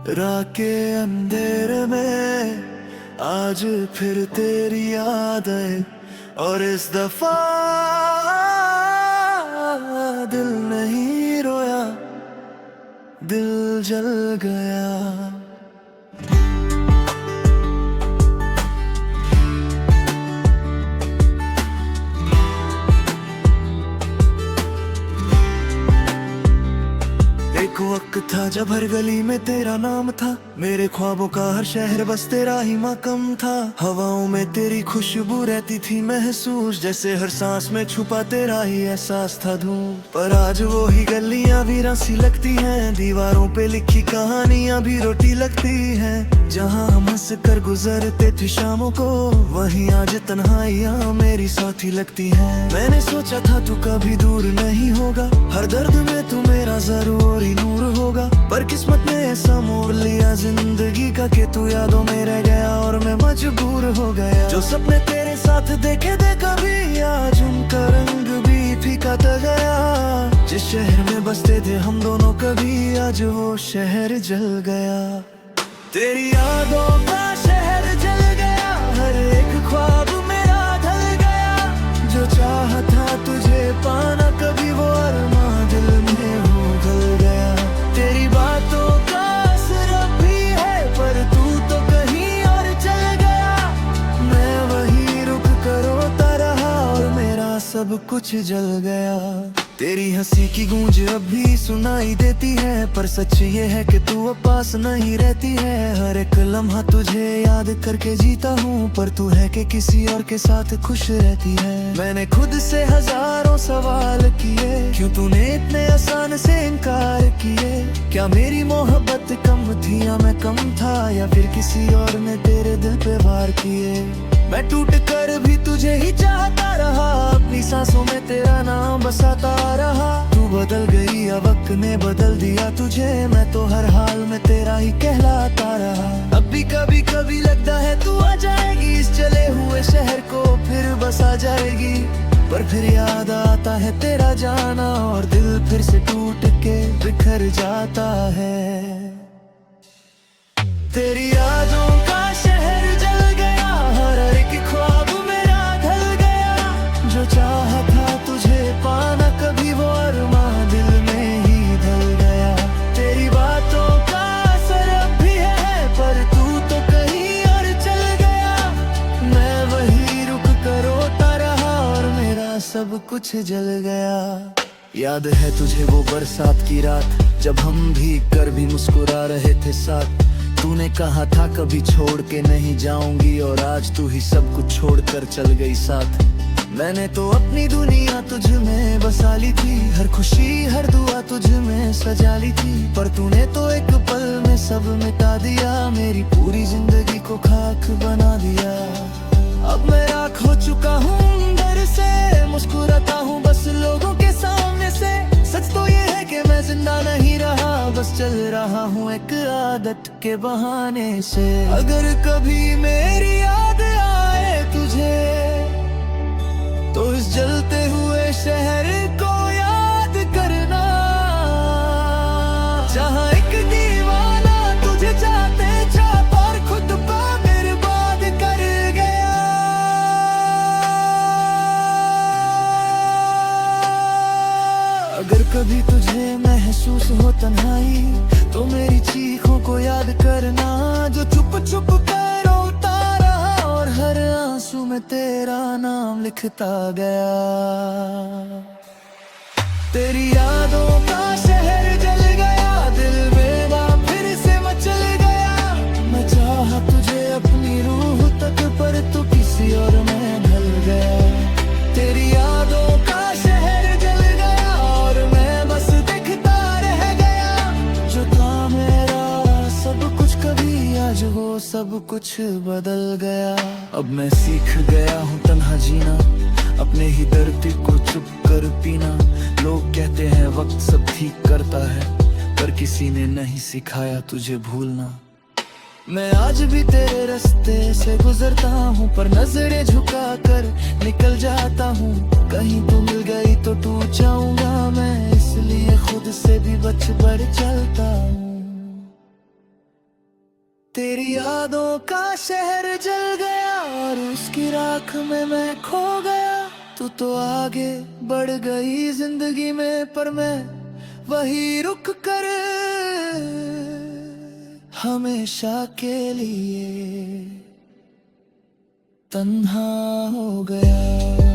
रात के अंधेरे में आज फिर तेरी याद है, और इस दफा दिल नहीं रोया, दिल जल गया। एक वक्त था जब हर गली में तेरा नाम था, मेरे ख्वाबों का हर शहर बस तेरा ही मकाम था। हवाओं में तेरी खुशबू रहती थी महसूस, जैसे हर सांस में छुपा तेरा ही एहसास था धूम। पर आज वो ही गलियां वीरान सी लगती हैं, दीवारों पे लिखी कहानियां भी रोटी लगती हैं। जहां हम हंस कर गुजरते थे शामों को, वहीं आज तन्हाइयां मेरी साथी लगती हैं। मैंने सोचा था तू कभी दूर नहीं होगा, हर दर्द में तू मेरा जरूर नूर होगा, पर किस्मत ने ऐसा मोड़ लिया जिंदगी का कि तू यादों में रह गया और मैं मजबूर हो गया। जो सपने तेरे साथ देखे थे कभी, आज उनका रंग भी फीका था गया। जिस शहर में बसते थे हम दोनों कभी, आज वो शहर जल गया। तेरी यादों का शहर जल गया, हर एक ख्वाब मेरा ढल गया। जो चाहा था तुझे पाना कभी, वो अरमां दिल में हो गल गया। तेरी बातों का असर अब भी है, पर तू तो कहीं और चल गया। मैं वहीं रुक कर रोता रहा और मेरा सब कुछ जल गया। तेरी हंसी की गूंज अब भी सुनाई देती है, पर सच ये है कि तू अब पास नहीं रहती है। हर एक लम्हा तुझे याद करके जीता हूँ, पर तू है कि किसी और के साथ खुश रहती है। मैंने खुद से हजारों सवाल किए, क्यों तूने इतने आसान से इनकार किए। क्या मेरी मोहब्बत कम थी या मैं कम था, या फिर किसी और ने तेरे दिल पे वार किए। मैं टूट कर भी तुझे ही चाहता रहा, अपनी सांसों में तेरा नाम बसाता रहा। तू बदल गई या वक्त ने बदल दिया तुझे, मैं तो हर हाल में तेरा ही कहलाता रहा। अब भी कभी कभी लगता है तू आ जाएगी, इस चले हुए शहर को फिर बसा जाएगी। पर फिर याद आता है तेरा जाना, और दिल फिर से टूट के बिखर जाता है। तेरी यादों का शहर जल गया, हर एक ख्वाब मेरा ढल गया। जो चाहा था तुझे पाना कभी, वो अरमां दिल में ही ढल गया। तेरी बातों का असर अब भी है, पर तू तो कहीं और चल गया। मैं वहीं रुक कर रोता रहा और मेरा सब कुछ जल गया। याद है तुझे वो बरसात की रात, जब हम भीग कर भी मुस्कुरा रहे थे साथ। तूने कहा था कभी छोड़ के नहीं जाऊंगी, और आज तू ही सब कुछ छोड़ कर चल गई साथ। मैंने तो अपनी दुनिया तुझ में बसा ली थी, हर खुशी हर दुआ तुझ में सजा ली थी। पर तूने तो एक पल में सब मिटा दिया, मेरी पूरी जिंदगी को खाक बना दिया। अब मैं राख हो चुका हूँ डर से, मुस्कुराता हूँ बस लोगों के सामने से। सच तो ये है कि मैं जिंदा नहीं रहा, बस चल रहा हूँ एक आदत के बहाने से। अगर कभी मेरी याद आए तुझे, तो इस जलते हुए शहर को याद करना, जहाँ एक दीवाना तुझे चाहते चाह और खुद को बर्बाद कर गया। अगर कभी तुझे महसूस हो तन्हाई, तो मेरी चीखों को याद करना, जो चुप चुप कर रोता रहा और हर आंसू में तेरा नाम लिखता गया। तेरी यादों का शहर जल गया, दिल मेरा फिर से मचल गया। मैं चाहा तुझे अपनी रूह तक, पर तू किसी और में ढल गया। तेरी यादों का शहर जल गया और मैं बस देखता रह गया। जो था मेरा सब कुछ कभी, आज वो सब कुछ बदल गया। अब मैं सीख गया हूँ तन्हा जीना, अपने ही दर्द को चुप कर पीना। लोग कहते हैं वक्त सब ठीक करता है, पर किसी ने नहीं सिखाया तुझे भूलना। मैं आज भी तेरे रास्ते से गुजरता हूँ, पर नजरें झुका कर निकल जाता हूँ। कहीं तू मिल गई तो टूट जाऊंगा मैं, इसलिए खुद से भी बच बढ़ चलता हूँ। तेरी यादों का शहर जल गया और उसकी राख में मैं खो गया। तू तो आगे बढ़ गई जिंदगी में, पर मैं वही रुक कर हमेशा के लिए तन्हा हो गया।